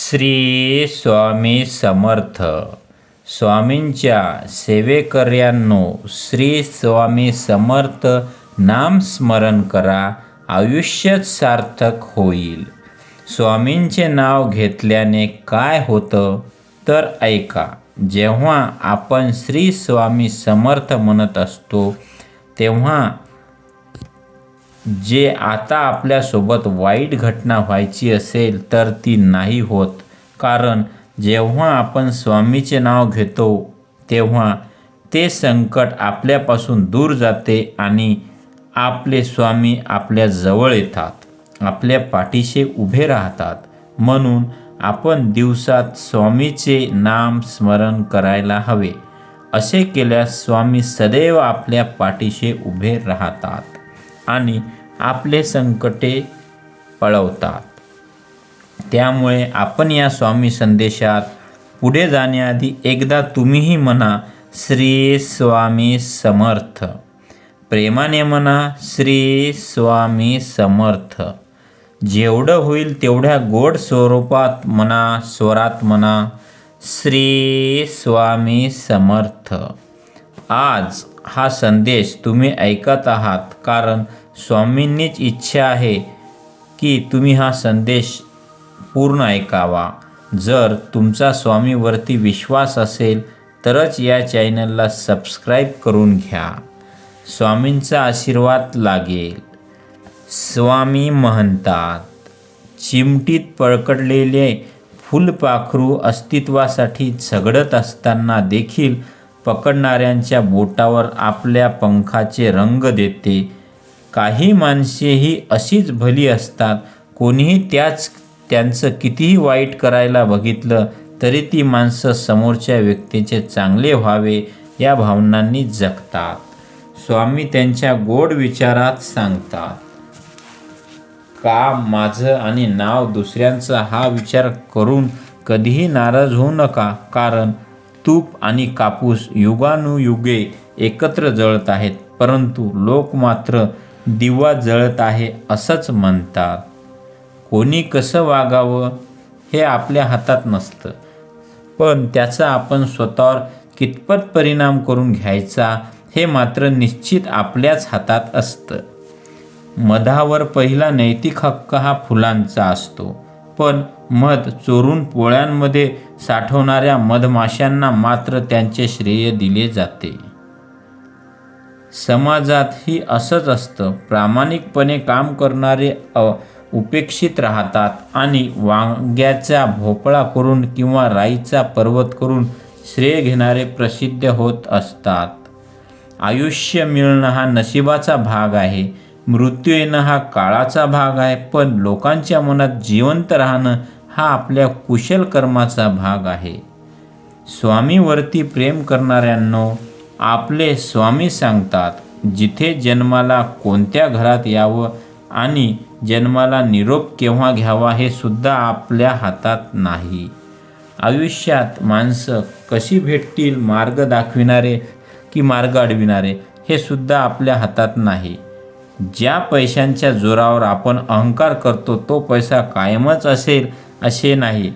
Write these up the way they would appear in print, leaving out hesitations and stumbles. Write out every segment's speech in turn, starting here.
श्री स्वामी समर्थ. स्वामींच्या सेवेकऱ्यांनो, श्री स्वामी समर्थ नाम स्मरण करा, आयुष्यच सार्थक होईल. स्वामींचे नाव घेतल्याने काय होतं तर ऐका. जेव्हा आपण श्री स्वामी समर्थ म्हणत असतो तेव्हा जे आता आपल्यासोबत वाईट घटना व्हायची असेल तर ती नाही होत. कारण जेव्हा आपण स्वामीचे नाव घेतो तेव्हा ते संकट आपल्यापासून दूर जाते आणि आपले स्वामी आपल्या जवळ येतात, आपल्या पाठीशी उभे राहतात. म्हणून आपण दिवसात स्वामीचे नाम स्मरण करायला हवे. असे केल्यास स्वामी सदैव आपल्या पाठीशी उभे राहतात आणि आपले संकटे पळवतात. त्यामुळे आपण या स्वामी संदेशात पुढे जाण्याआधी एकदा तुम्हीही म्हणा, श्री स्वामी समर्थ. प्रेमाने म्हणा, श्री स्वामी समर्थ. जेवढं होईल तेवढ्या गोड स्वरूपात म्हणा, स्वरात म्हणा, श्री स्वामी समर्थ. आज हा संदेश तुम्ही ऐकत आहात कारण स्वामींनीच इच्छा आहे की तुम्ही हा संदेश पूर्ण ऐकावा. जर तुमचा स्वामीवरती विश्वास असेल तरच या चॅनलला सबस्क्राईब करून घ्या. स्वामींचा आशीर्वाद लागेल. स्वामी म्हणतात, चिमटीत पकडलेले फुलपाखरू अस्तित्वासाठी झगडत असताना देखील पकडणाऱ्यांच्या बोटावर आपल्या पंखाचे रंग देते. काही माणसेही अशीच भली असतात. कोणीही त्यांचं कितीही वाईट करायला बघितलं तरी ती माणसं समोरच्या व्यक्तीचे चांगले व्हावे या भावनांनी जगतात. स्वामी त्यांच्या गोड विचारात सांगतात, काम माझं आणि नाव दुसऱ्यांचा हा विचार करून कधीही नाराज होऊ नका. कारण तूप आणि कापूस युगानुयुगे एकत्र जळत आहेत, परंतु लोक मात्र दिवा जळत आहे असंच म्हणतात. कोणी कसं वागावं हे आपल्या हातात नसतं, पण त्याचा आपण स्वतःवर कितपत परिणाम करून घ्यायचा हे मात्र निश्चित आपल्याच हातात असतं. मधावर पहिला नैतिक हक्क हा फुलांचा असतो, पण मध चोरून पोळ्यांमध्ये साठवणाऱ्या मधमाशांना मात्र त्यांचे श्रेय दिले जाते. समाजातही असंच असतं. प्रामाणिकपणे काम करणारे उपेक्षित राहतात आणि वांग्याचा भोपळा करून किंवा राईचा पर्वत करून श्रेय घेणारे प्रसिद्ध होत असतात. आयुष्य मिळणं हा नशिबाचा भाग आहे, मृत्यू येणं हा काळाचा भाग आहे, पण लोकांच्या मनात जिवंत राहणं हा आपल्या कुशल कर्माचा भाग आहे. स्वामीवरती प्रेम करणाऱ्यांनो, आपले स्वामी सांगतात, जिथे जन्माला कोणत्या घरात यावं आणि जन्माला निरोप केव्हा घ्यावा हे सुद्धा आपल्या हातात नाही. आयुष्यात माणसं कशी भेटतील, मार्ग दाखविणारे की मार्ग अडविणारे हे सुद्धा आपल्या हातात नाही. ज्या पैशांच्या जोरावर आपण अहंकार करतो तो पैसा कायमच असेल असे नाही.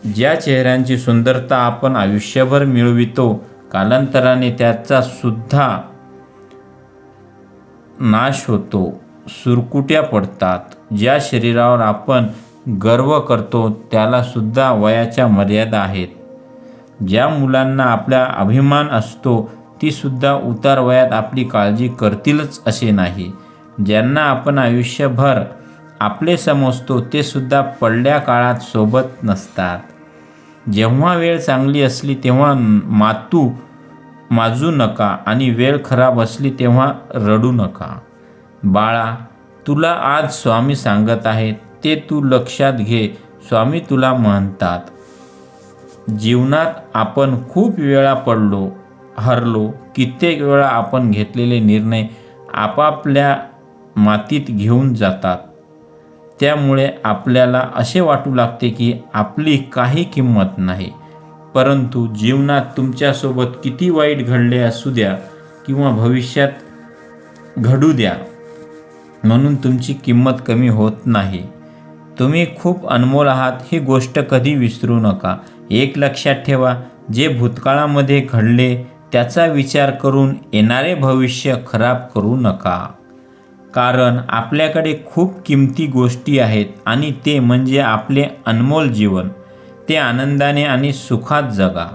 ज्या चेहऱ्यांची सुंदरता आपण आयुष्यभर मिळवितो, कालांतराने त्याचा सुद्धा नाश होतो, सुरकुत्या पडतात. ज्या शरीरावर आपण गर्व करतो त्याला सुद्धा वयाच्या मर्यादा आहेत. ज्या मुलांना आपला अभिमान असतो ती सुद्धा उतार वयात आपली काळजी करतीलच असे नाही. ज्यांना आपण आयुष्यभर आपले समजतो ते सुद्धा पडल्या काळात सोबत नसतात. जेव्हा वेळ चांगली असली तेव्हा माजू नका आणि वेळ खराब असली तेव्हा रडू नका. बाळा, तुला आज स्वामी सांगत आहेत ते तू लक्षात घे. स्वामी तुला म्हणतात, जीवनात आपण खूप वेळा पडलो, हरलो. कित्येक वेळा आपण घेतलेले निर्णय आपापल्या मातीत घेऊन जातात. त्यामुळे आपल्याला असे वाटू लागते की आपली काही किंमत नाही. परंतु जीवनात तुमच्यासोबत किती वाईट घडले असू द्या किंवा भविष्यात घडू द्या, म्हणून तुमची किंमत कमी होत नाही. तुम्ही खूप अनमोल आहात ही गोष्ट कधी विसरू नका. एक लक्षात ठेवा, जे भूतकाळामध्ये घडले त्याचा विचार करून येणारे भविष्य खराब करू नका. कारण आपल्याकडे खूप किमती गोष्टी आहेत आणि ते म्हणजे आपले अनमोल जीवन. ते आनंदाने आणि सुखात जगा.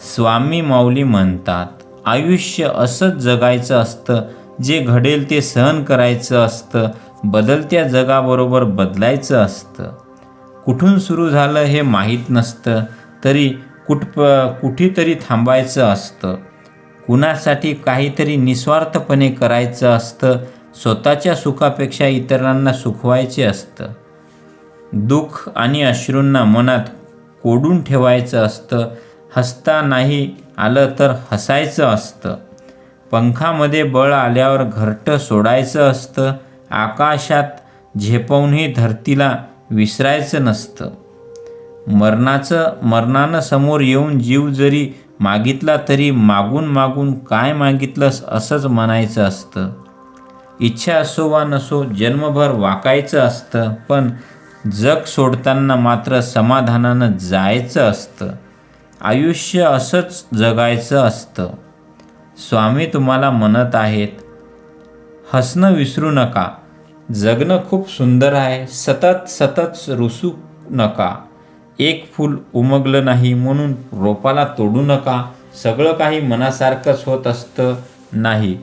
स्वामी माऊली म्हणतात, आयुष्य असंच जगायचं असतं. जे घडेल ते सहन करायचं असतं. बदलत्या जगाबरोबर बदलायचं असतं. कुठून सुरू झालं हे माहीत नसतं, तरी कुठेतरी थांबायचं असतं. कुणासाठी काहीतरी निस्वार्थपणे करायचं असतं. स्वतःच्या सुखापेक्षा इतरांना सुखवायचे असतं. दुःख आणि अश्रूंना मनात कोडून ठेवायचं असतं. हसता नाही आलं तर हसायचं असतं. पंखामध्ये बळ आल्यावर घरटं सोडायचं असतं. आकाशात झेपवूनही धरतीला विसरायचं नसतं. मरणानं समोर येऊन जीव जरी मागितला तरी मागून मागून काय मागितलंस असंच म्हणायचं असतं. इच्छा असो वा नसो जन्मभर वाकायचं असतं, पण जग सोडताना मात्र समाधानानं जायचं असतं. आयुष्य असंच जगायचं असतं. स्वामी तुम्हाला म्हणत आहेत, हसणं विसरू नका. जगणं खूप सुंदर आहे. सतत रुसू नका. एक फूल उमगलं नाही म्हणून रोपाला तोडू नका. सगळं काही मनासारखंच होत असतं नाही,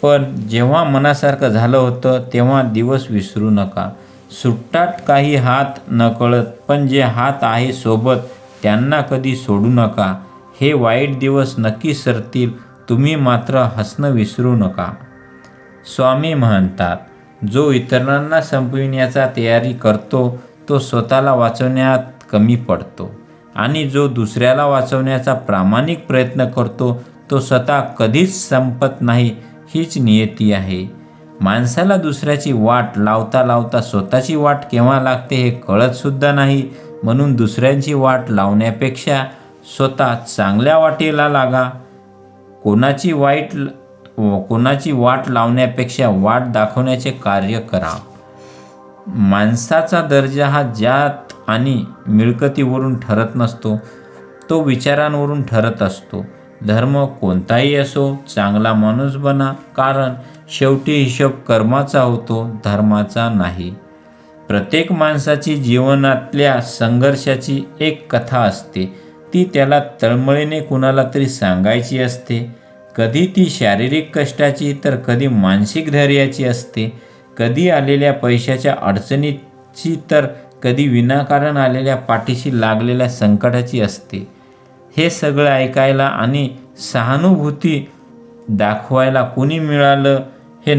पण जेव्हा मनासारखं झालं होतं तेव्हा दिवस विसरू नका. सुट्टात काही हात नकळत, पण जे हात आहे सोबत त्यांना कधी सोडू नका. हे वाईट दिवस नक्की सरतील. तुम्ही मात्र हसणं विसरू नका. स्वामी म्हणतात, जो इतरांना संपविण्याचा तयारी करतो तो स्वतःला वाचवण्यात कमी पडतो आणि जो दुसऱ्याला वाचवण्याचा प्रामाणिक प्रयत्न करतो तो स्वतः कधीच संपत नाही. हीच नियती आहे. माणसाला दुसऱ्याची वाट लावता लावता स्वतःची वाट केव्हा लागते हे कळतसुद्धा नाही. म्हणून दुसऱ्यांची वाट लावण्यापेक्षा स्वतः चांगल्या वाटेला लागा. कोणाची वाट लावण्यापेक्षा वाट दाखवण्याचे कार्य करा. माणसाचा दर्जा हा जात आणि मिळकतीवरून ठरत नसतो, तो विचारांवरून ठरत असतो. धर्म कोणताही असो, चांगला माणूस बना, कारण शेवटी हिशोब कर्माचा होतो, धर्माचा नाही. प्रत्येक माणसाची जीवनातल्या संघर्षाची एक कथा असते. ती त्याला तळमळीने कुणाला तरी सांगायची असते. कधी ती शारीरिक कष्टाची तर कधी मानसिक धैर्याची असते. कधी आलेल्या पैशाच्या अडचणीची तर कधी विनाकारण आलेल्या पाठीशी लागलेल्या संकटाची असते. हे सगळं ऐकायला आणि सहानुभूती दाखवायला कुणी मिळालं हे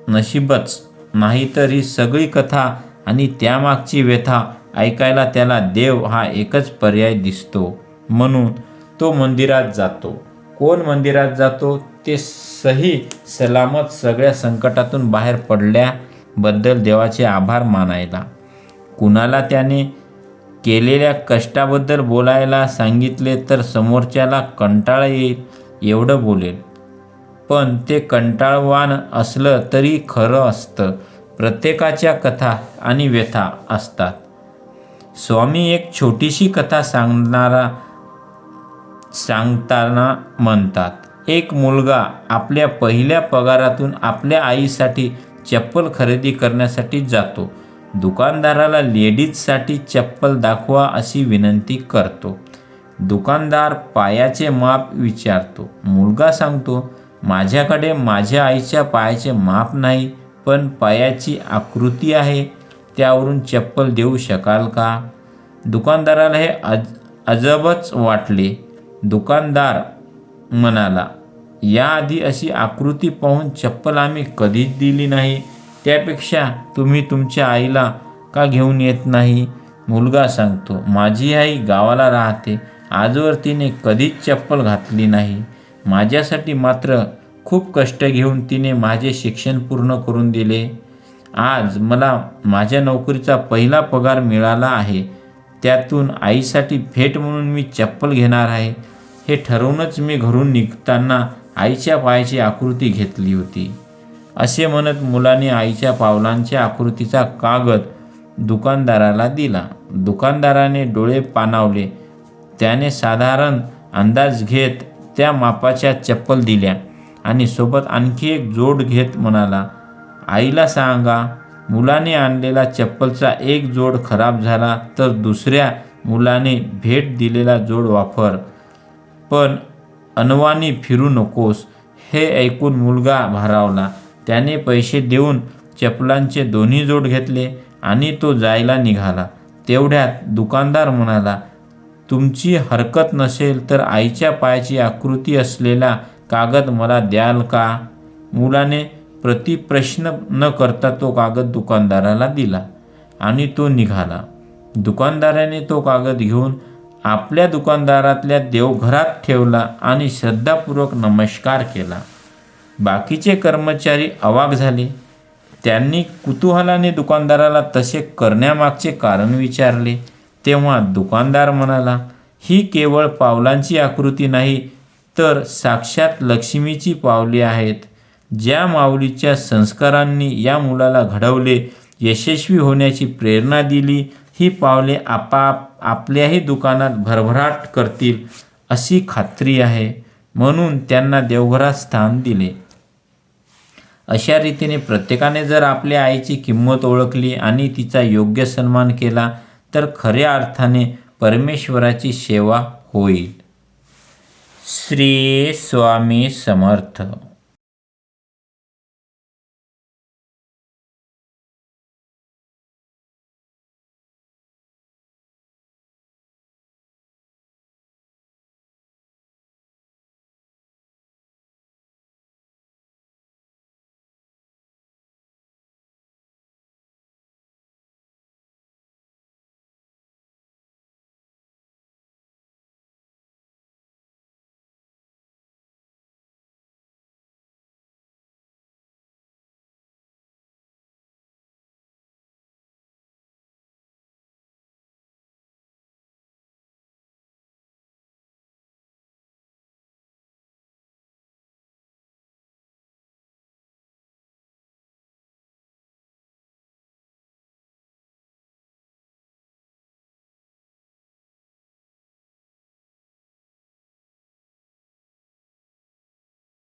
नशीबच नाही, तर ही सगळी कथा आणि त्यामागची व्यथा ऐकायला त्याला देव हा एकच पर्याय दिसतो. म्हणून तो मंदिरात जातो. कोण मंदिरात जातो? ते सही सलामत सगळ्या संकटातून बाहेर पडल्याबद्दल देवाचे आभार मानायला. कुणाला त्याने केलेल्या कष्टाबद्दल बोलायला सांगितले तर समोरच्याला कंटाळा येईल एवढं बोलेल, पण ते कंटाळवाण असलं तरी खरं असतं. प्रत्येकाच्या कथा आणि व्यथा असतात. स्वामी एक छोटीशी कथा सांगताना म्हणतात, एक मुलगा आपल्या पहिल्या पगारातून आपल्या आईसाठी चप्पल खरेदी करण्यासाठी जातो. दुकानदाराला लेडीजसाठी चप्पल दाखवा अशी विनंती करतो. दुकानदार पायाचे माप विचारतो. मुलगा सांगतो, माझ्याकडे माझ्या आईच्या पायाचे माप नाही, पण पायाची आकृती आहे, त्यावरून चप्पल देऊ शकाल का? दुकानदाराला हे अजबच वाटले. दुकानदार म्हणाला, याआधी अशी आकृती पाहून चप्पल आम्ही कधीच दिली नाही. त्यापेक्षा तुम्ही तुमच्या आईला का घेऊन येत नाही? मुलगा सांगतो, माझी आई गावाला राहते. आजवर तिने कधीच चप्पल घातली नाही. माझ्यासाठी मात्र खूप कष्ट घेऊन तिने माझे शिक्षण पूर्ण करून दिले. आज मला माझ्या नोकरीचा पहिला पगार मिळाला आहे. त्यातून आईसाठी भेट म्हणून मी चप्पल घेणार आहे. हे ठरवूनच मी घरून निघताना आईच्या पायाची आकृती घेतली होती. असे म्हणत मुलाने आईच्या पावलांच्या आकृतीचा कागद दुकानदाराला दिला. दुकानदाराने डोळे पाणावले. त्याने साधारण अंदाज घेत त्या मापाच्या चप्पल दिल्या आणि सोबत आणखी एक जोड घेत म्हणाला, आईला सांगा, मुलाने आणलेला चप्पलचा एक जोड खराब झाला तर दुसऱ्या मुलाने भेट दिलेला जोड वापर, पण अनवाणी फिरू नकोस. हे ऐकून मुलगा भारावला. त्याने पैसे देऊन चपलांचे दोन्ही जोड घेतले आणि तो जायला निघाला. तेवढ्यात दुकानदार म्हणाला, तुमची हरकत नसेल तर आईच्या पायाची आकृती असलेला कागद मला द्याल का? मुलाने प्रतिप्रश्न न करता तो कागद दुकानदाराला दिला आणि तो निघाला. दुकानदाराने तो कागद घेऊन आपल्या दुकानदारातल्या देवघरात ठेवला आणि श्रद्धापूर्वक नमस्कार केला. बाकीचे कर्मचारी अवाक झाले. त्यांनी कुतूहलाने दुकानदाराला तसे करण्यामागचे कारण विचारले. तेव्हा दुकानदार म्हणाला, ही केवळ पावलांची आकृती नाही तर साक्षात लक्ष्मीची पावले आहेत. ज्या माऊलीच्या संस्कारांनी या मुलाला घडवले, यशस्वी होण्याची प्रेरणा दिली, ही पावले आपल्याही दुकानात भरभराट करतील अशी खात्री आहे. म्हणून त्यांना देवघरात स्थान दिले. अशा रीतीने प्रत्येकाने जर आपल्या आईची किंमत ओळखली आणि तिचा योग्य सन्मान केला तर खऱ्या अर्थाने परमेश्वराची सेवा होईल. श्री स्वामी समर्थ.